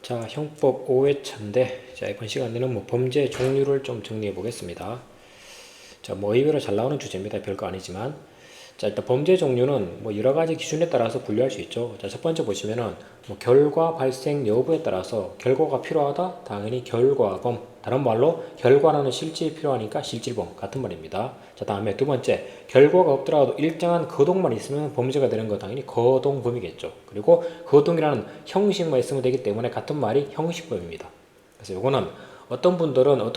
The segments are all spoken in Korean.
자, 형법 5회차인데, 자, 이번 시간에는 범죄 종류를 좀 정리해 보겠습니다. 자, 의외로 잘 나오는 주제입니다. 별거 아니지만. 자, 일단 범죄 종류는 여러 가지 기준에 따라서 분류할 수 있죠. 자, 첫 번째 보시면은 결과 발생 여부에 따라서 결과가 필요하다? 당연히 결과범. 다른 말로 결과라는 실질이 필요하니까 실질범 같은 말입니다. 자, 다음에 두 번째, 결과가 없더라도 일정한 거동만 있으면 범죄가 되는 거 당연히 거동범이겠죠. 그리고 거동이라는 형식만 있으면 되기 때문에 같은 말이 형식범입니다. 그래서 요거는 어떤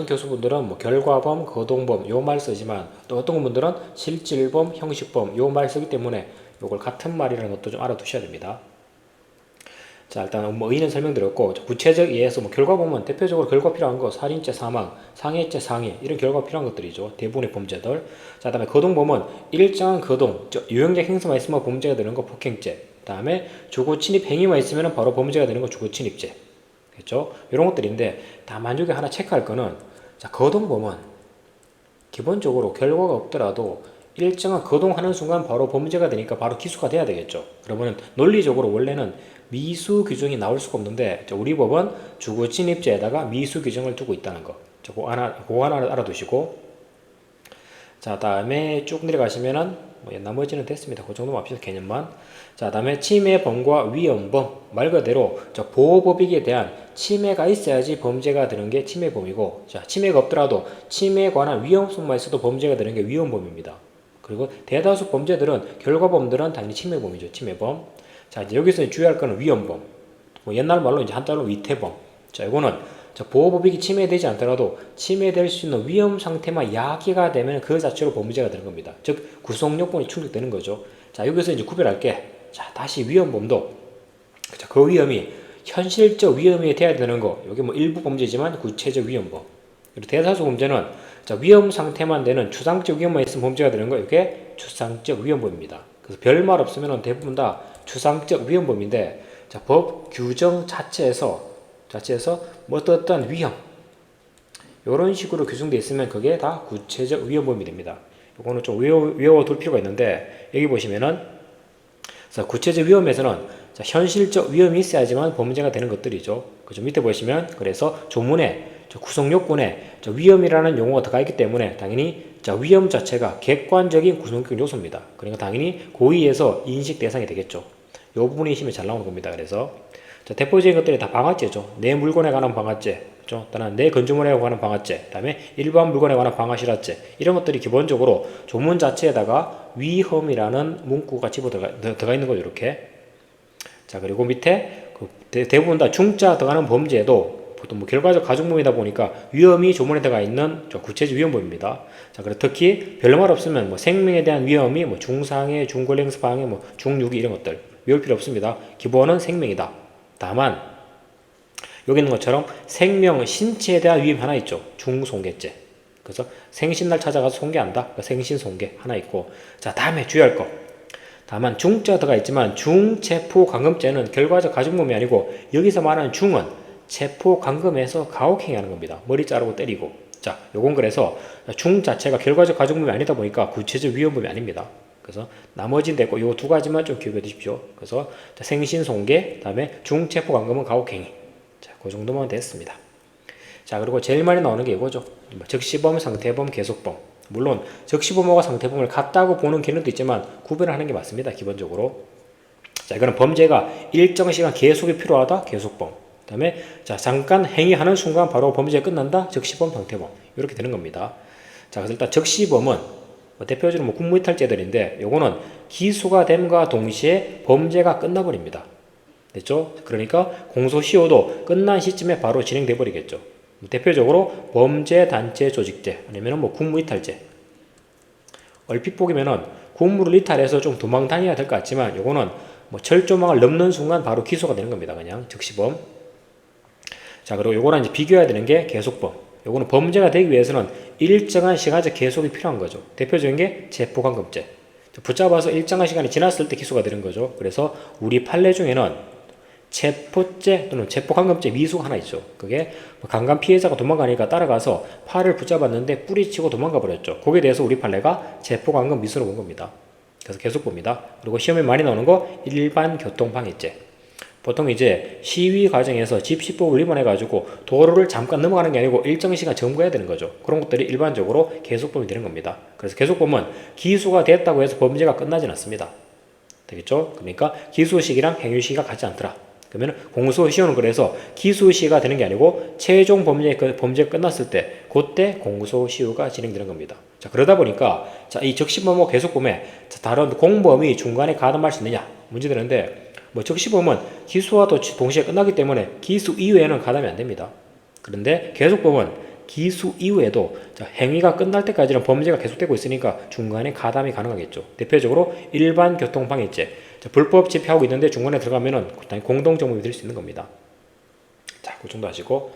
교수분들은 결과범, 거동범 요 말 쓰지만 또 어떤 분들은 실질범, 형식범 요 말 쓰기 때문에 요걸 같은 말이라는 것도 좀 알아두셔야 됩니다. 자, 일단 의의는 설명드렸고, 구체적 예에서 결과범은 대표적으로 결과 필요한 거 살인죄 사망, 상해죄 상해 이런 결과 필요한 것들이죠. 대부분의 범죄들. 자, 그다음에 거동범은 일정한 거동, 유형적 행사만 있으면 범죄가 되는 거 폭행죄. 그다음에 주거 침입 행위만 있으면 바로 범죄가 되는 거 주거 침입죄. 그렇죠? 이런 것들인데 다만 여기 하나 체크할 거는, 자, 거동범은 기본적으로 결과가 없더라도 일정한 거동하는 순간 바로 범죄가 되니까 바로 기소가 돼야 되겠죠. 그러면 논리적으로 원래는 미수 규정이 나올 수가 없는데, 우리 법은 주거 침입죄에다가 미수 규정을 두고 있다는 거. 그거 하나 알아두시고, 자, 다음에 쭉 내려가시면은 나머지는 됐습니다. 그 정도만 합시다. 개념만. 자, 다음에 침해범과 위헌범. 말 그대로 보호법익에 대한 침해가 있어야지 범죄가 되는 게 침해범이고, 자, 침해가 없더라도 침해에 관한 위험성만 있어도 범죄가 되는 게 위헌범입니다. 그리고 대다수 범죄들은 결과범들은 당연히 침해범이죠. 침해범. 자, 이제 여기서 주의할 거는 위헌범. 옛날 말로 이제 한자로 위태범. 자, 이거는 보호법익이 침해되지 않더라도 침해될 수 있는 위험 상태만 야기가 되면 그 자체로 범죄가 되는 겁니다. 즉 구성요건이 충족되는 거죠. 자, 여기서 이제 구별할게. 자, 다시 위헌범도 그 위험이 현실적 위험이 돼야 되는 거. 이게 일부 범죄지만 구체적 위헌범. 그리고 대다수 범죄는 위험 상태만 되는 추상적 위험만 있으면 범죄가 되는 거. 이게 추상적 위헌범입니다. 그래서 별말 없으면 대부분 다 추상적 위헌범인데, 자, 법 규정 자체에서 어떤 위험 이런 식으로 규정되어 있으면 그게 다 구체적 위헌범이 됩니다. 이거는 좀 외워둘 필요가 있는데, 여기 보시면은 구체적 위험에서는 현실적 위험이 있어야지만 범죄가 되는 것들이죠. 그죠? 밑에 보시면 그래서 조문에 구성요건에 위험이라는 용어가 들어가 있기 때문에 당연히 위험 자체가 객관적인 구성적 요소입니다. 그러니까 당연히 고의에서 인식 대상이 되겠죠. 이 부분이 있으면 잘 나오는 겁니다. 그래서 대표적인 것들이 다 방화죄죠. 내 물건에 관한 방화죄, 또는 내 건조물에 관한 방화죄, 그다음에 일반 물건에 관한 방화실화죄, 이런 것들이 기본적으로 조문 자체에다가 위험이라는 문구가 들어가 있는 거죠. 이렇게. 자, 그리고 밑에 대부분 다 중자 들어가는 범죄도 보통 결과적 가중범이다 보니까 위험이 조문에 들어가 있는 구체적 위험범입니다. 자, 그리고 특히 별말 없으면 생명에 대한 위험이 중상해, 중골행사 방해, 중유기 이런 것들 외울 필요 없습니다. 기본은 생명이다. 다만 여기 있는 것처럼 생명, 신체에 대한 위험이 하나 있죠. 중손괴죄. 그래서 생신날 찾아가서 손괴한다. 그러니까 생신손괴 하나 있고, 자, 다음에 주의할 거. 다만 중자가 들어가 있지만 중체포감금죄는 결과적 가중범이 아니고, 여기서 말하는 중은 체포감금에서 가혹행위 하는 겁니다. 머리 자르고 때리고. 자, 요건 그래서 중 자체가 결과적 가중범이 아니다 보니까 구체적 위험범이 아닙니다. 그래서 나머지는 됐고, 요 두 가지만 좀 기억해 두십시오. 그래서 생신손괴, 다음에 중체포감금은 가혹행위. 자, 그 정도만 됐습니다. 자, 그리고 제일 많이 나오는 게 이거죠. 적시범, 상태범, 계속범. 물론 적시범하고 상태범을 같다고 보는 개념도 있지만 구별을 하는 게 맞습니다. 기본적으로. 자, 이거는 범죄가 일정 시간 계속이 필요하다. 계속범. 그다음에 잠깐 행위하는 순간 바로 범죄가 끝난다. 적시범, 상태범. 이렇게 되는 겁니다. 자, 그래서 일단 적시범은 대표적으로 국무이탈죄들인데, 요거는 기소가 됨과 동시에 범죄가 끝나버립니다. 됐죠? 그러니까 공소시효도 끝난 시점에 바로 진행돼 버리겠죠. 대표적으로 범죄단체 조직죄 아니면 국무이탈죄. 얼핏 보기면은 국무를 이탈해서 좀 도망 다녀야 될 것 같지만, 요거는 철조망을 넘는 순간 바로 기소가 되는 겁니다. 그냥 적시범. 자, 그리고 요거랑 이제 비교해야 되는 게 계속범. 요거는 범죄가 되기 위해서는 일정한 시간적 계속이 필요한 거죠. 대표적인 게 체포감금죄. 붙잡아서 일정한 시간이 지났을 때 기소가 되는 거죠. 그래서 우리 판례 중에는 체포죄 또는 체포감금죄 미수가 하나 있죠. 그게 강간 피해자가 도망가니까 따라가서 팔을 붙잡았는데 뿌리치고 도망가 버렸죠. 거기에 대해서 우리 판례가 체포감금 미수로 본 겁니다. 그래서 계속 봅니다. 그리고 시험에 많이 나오는 거 일반 교통방해죄. 보통 이제 시위 과정에서 집시법을 위반해가지고 도로를 잠깐 넘어가는 게 아니고 일정 시간 점거해야 되는 거죠. 그런 것들이 일반적으로 계속범이 되는 겁니다. 그래서 계속범은 기수가 됐다고 해서 범죄가 끝나진 않습니다. 되겠죠? 그러니까 기수시기랑 행위시기가 같지 않더라. 그러면 공소시효는 그래서 기수시효가 되는 게 아니고 최종 범죄가 끝났을 때 그때 공소시효가 진행되는 겁니다. 자, 그러다 보니까 자, 이 적시범하고 계속범에 다른 공범이 중간에 가담할 수 있느냐 문제 되는데 뭐 적시범은 기수와도 동시에 끝나기 때문에 기수 이후에는 가담이 안 됩니다. 그런데 계속범은 기수 이후에도 행위가 끝날 때까지는 범죄가 계속되고 있으니까 중간에 가담이 가능하겠죠. 대표적으로 일반 교통방해죄, 불법 집회하고 있는데 중간에 들어가면은 공동정범이 될 수 있는 겁니다. 자, 그 정도 하시고,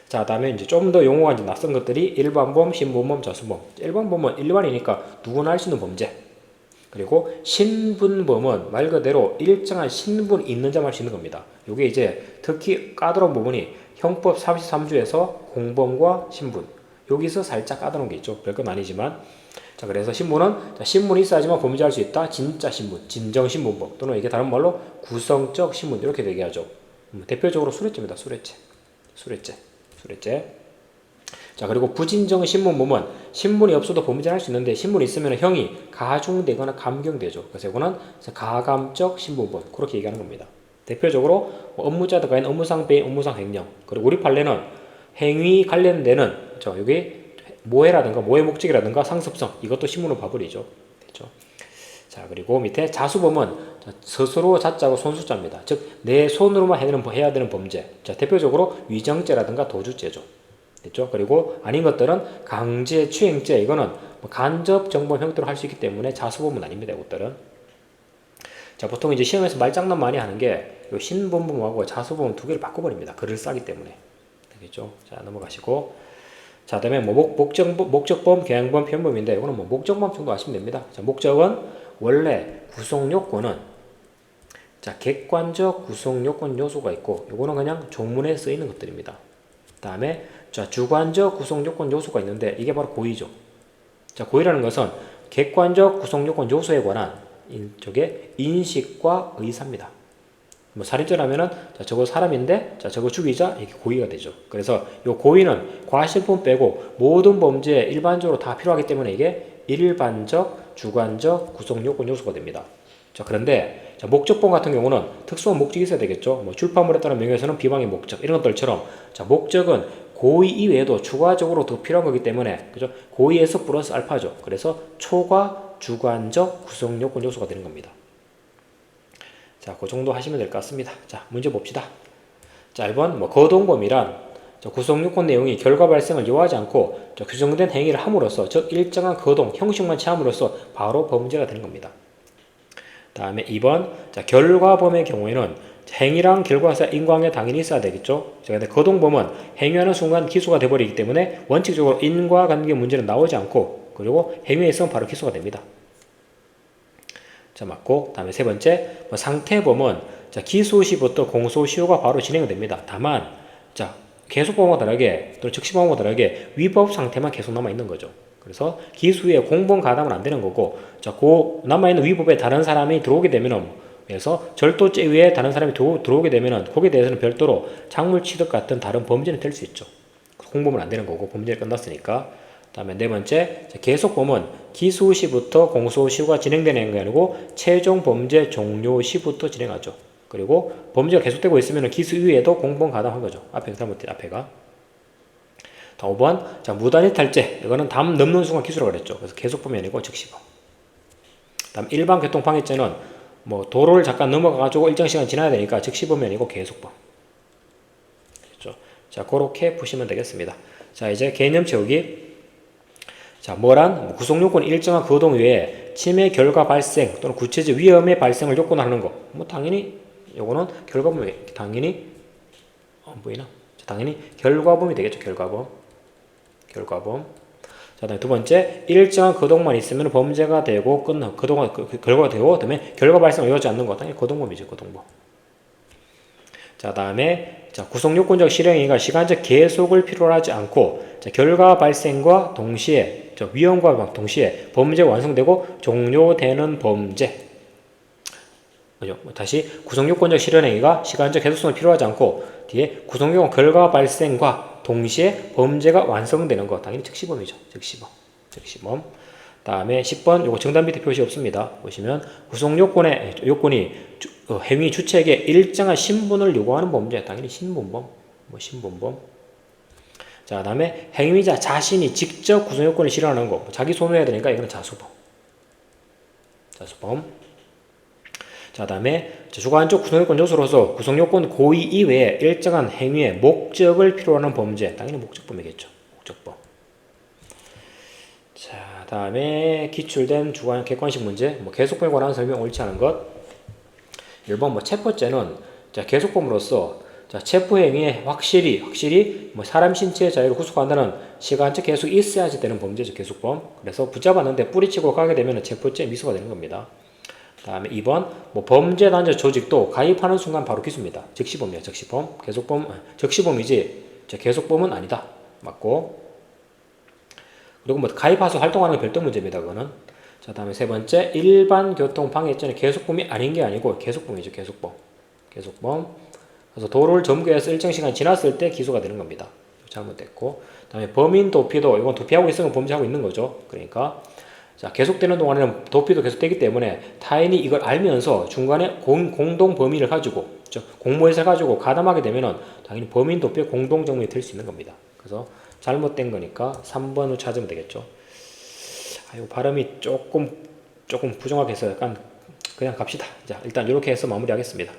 자, 다음에 이제 좀 더 용어가 이제 낯선 것들이 일반범, 신분범, 자수범. 일반범은 일반이니까 누구나 할 수 있는 범죄. 그리고 신분범은 말 그대로 일정한 신분 있는 자만 할 수 있는 겁니다. 이게 이제 특히 까다로운 부분이 형법 33조에서 공범과 신분 여기서 살짝 까다로운 게 있죠. 별건 아니지만 자, 그래서 신분은 신분이 있어야지만 범죄할 수 있다. 진짜 신분, 진정 신분범 또는 이게 다른 말로 구성적 신분 이렇게 얘기하죠. 대표적으로 수뢰죄입니다. 수뢰죄. 자, 그리고 부진정 신분범은 신분이 없어도 범죄를 할 수 있는데 신분이 있으면 형이 가중되거나 감경되죠. 그래서 이거는 가감적 신분범 그렇게 얘기하는 겁니다. 대표적으로 업무자들 간의 업무상 배임, 업무상 횡령. 그리고 우리 판례는 행위 관련되는 여기 모해라든가 모해 목적이라든가 상습성 이것도 신문으로 봐버리죠. 됐죠? 자, 그리고 밑에 자수범은 스스로 자자고 손수자입니다. 즉 내 손으로만 해야 되는 범죄. 자, 대표적으로 위정죄라든가 도주죄죠. 됐죠? 그리고 아닌 것들은 강제 추행죄 이거는 간접 정범 형태로 할 수 있기 때문에 자수범은 아닙니다. 이것들은. 자, 보통 이제 시험에서 말장난 많이 하는 게 신분범하고 자수범 두 개를 바꿔버립니다. 글을 싸기 때문에. 되겠죠? 자, 넘어가시고. 자, 다음에 목적범, 계양범, 편범인데 이거는 목적범 정도 아시면 됩니다. 자, 목적은 원래 구성 요건은 자, 객관적 구성 요건 요소가 있고 이거는 그냥 조문에 쓰이는 것들입니다. 다음에 자, 주관적 구성 요건 요소가 있는데 이게 바로 고의죠. 자, 고의라는 것은 객관적 구성 요건 요소에 관한 저게 인식과 의사입니다. 뭐 살인죄라면은 자, 저거 사람인데 자, 저거 죽이자 이렇게 고의가 되죠. 그래서 이 고의는 과실품 빼고 모든 범죄에 일반적으로 다 필요하기 때문에 이게 일반적, 주관적 구성 요건 요소가 됩니다. 자, 그런데 자, 목적범 같은 경우는 특수한 목적이 있어야 되겠죠. 뭐 출판물에 따른 명예훼손은 비방의 목적 이런 것들처럼 자, 목적은 고의 이외에도 추가적으로 더 필요한 거기 때문에 그죠? 고의에서 플러스 알파죠. 그래서 초과 주관적 구성 요건 요소가 되는 겁니다. 자, 그 정도 하시면 될 것 같습니다. 자, 문제 봅시다. 자, 1번 거동범이란 구성 요건 내용이 결과 발생을 요하지 않고 규정된 행위를 함으로써 즉 일정한 거동 형식만 취함으로써 바로 범죄가 되는 겁니다. 다음에 2번 자, 결과범의 경우에는 행위랑 결과가 인과관계 당연히 있어야 되겠죠. 근데 거동범은 행위하는 순간 기소가 돼버리기 때문에 원칙적으로 인과관계 문제는 나오지 않고 그리고 행위에 있으면 바로 기소가 됩니다. 자, 맞고 다음에 세 번째 상태범은 자, 기소 시부터 공소 시효가 바로 진행됩니다. 다만 자, 계속범과 다르게 또는 즉시범과 다르게 위법 상태만 계속 남아 있는 거죠. 그래서 기수 후에 공범 가담은 안 되는 거고 자, 그 남아있는 위법에 다른 사람이 들어오게 되면은 그래서 절도죄 위에 다른 사람이 들어오게 되면은 거기에 대해서는 별도로 작물 취득 같은 다른 범죄는 될 수 있죠. 공범은 안 되는 거고 범죄가 끝났으니까. 다음에 네 번째 계속범은 기소 시부터 공소 시효가 진행되는 게 아니고 최종 범죄 종료 시부터 진행하죠. 그리고 범죄가 계속되고 있으면 기소 이후에도 공범 가담한 거죠. 앞에 잘못된 앞에가. 다음 5번 자, 무단이탈죄 이거는 담 넘는 순간 기소라고 그랬죠. 그래서 계속범이 아니고 즉시범. 다음 일반 교통방해죄는 뭐 도로를 잠깐 넘어가가지고 일정 시간 지나야 되니까 즉시범이 아니고 계속범. 그렇죠? 자, 그렇게 보시면 되겠습니다. 자, 이제 개념 채우기. 자, 뭐란 구성요건 일정한 거동 외에 침해 결과 발생 또는 구체적 위험의 발생을 요건하는 거. 뭐 당연히 요거는 결과범이 당연히 보이나? 당연히 결과범이 되겠죠. 결과범. 자, 다음에 두 번째, 일정한 거동만 있으면 범죄가 되고 결과가 되고 그다음에 결과 발생을 이루어지지 않는 것, 당연히 거동범이죠. 거동범. 자, 다음에 자, 구성요건적 실행위가 시간적 계속을 필요로 하지 않고 자, 결과 발생과 동시에 위험과 동시에 범죄가 완성되고 종료되는 범죄. 다시 구성요건적 실현행위가 시간적 계속성을 필요하지 않고 뒤에 구성요건 결과 발생과 동시에 범죄가 완성되는 것. 당연히 즉시범이죠. 즉시범. 다음에 10번 요거 정답 밑에 표시 없습니다. 보시면 구성요건의 요건이 행위 주체에게 일정한 신분을 요구하는 범죄. 당연히 신분범. 신분범. 자, 다음에 행위자 자신이 직접 구성요건을 실현하는 거. 자기 손으로 해야 되니까 이거는 자수범. 자, 다음에 주관적 구성요건 요소로서 구성요건 고의 이외에 일정한 행위의 목적을 필요로 하는 범죄. 당연히 목적범이겠죠. 목적범. 자, 다음에 기출된 주관 객관식 문제. 계속범에 관한 설명 옳지 않은 것. 1번 체포죄는 계속범으로서 체포행위에 확실히 사람 신체의 자유를 구속한다는 시간적 계속이 있어야지 되는 범죄죠. 계속범. 그래서 붙잡았는데 뿌리치고 가게 되면 체포죄 미수가 되는 겁니다. 다음에 2번 범죄 단체 조직도 가입하는 순간 바로 기수입니다. 즉시범이야. 즉시범. 즉시범이지 계속범은 아니다. 맞고. 그리고 가입해서 활동하는 건 별도 문제입니다. 그거는. 자, 다음에 3번째 일반 교통 방해죄는 계속범이 아닌 게 아니고 계속범이죠. 계속범. 그래서 도로를 점거해서 일정 시간 지났을 때 기소가 되는 겁니다. 잘못됐고. 다음에 범인 도피도 이건 도피하고 있으면 범죄하고 있는 거죠. 그러니까 계속되는 동안에는 도피도 계속되기 때문에 타인이 이걸 알면서 중간에 공동 범위를 가지고 공모해서 가지고 가담하게 되면은 당연히 범인 도피의 공동 정범이 될 수 있는 겁니다. 그래서 잘못된 거니까 3번을 찾으면 되겠죠. 아이고 발음이 조금 부정확해서 약간 그냥 갑시다. 자, 일단 이렇게 해서 마무리하겠습니다.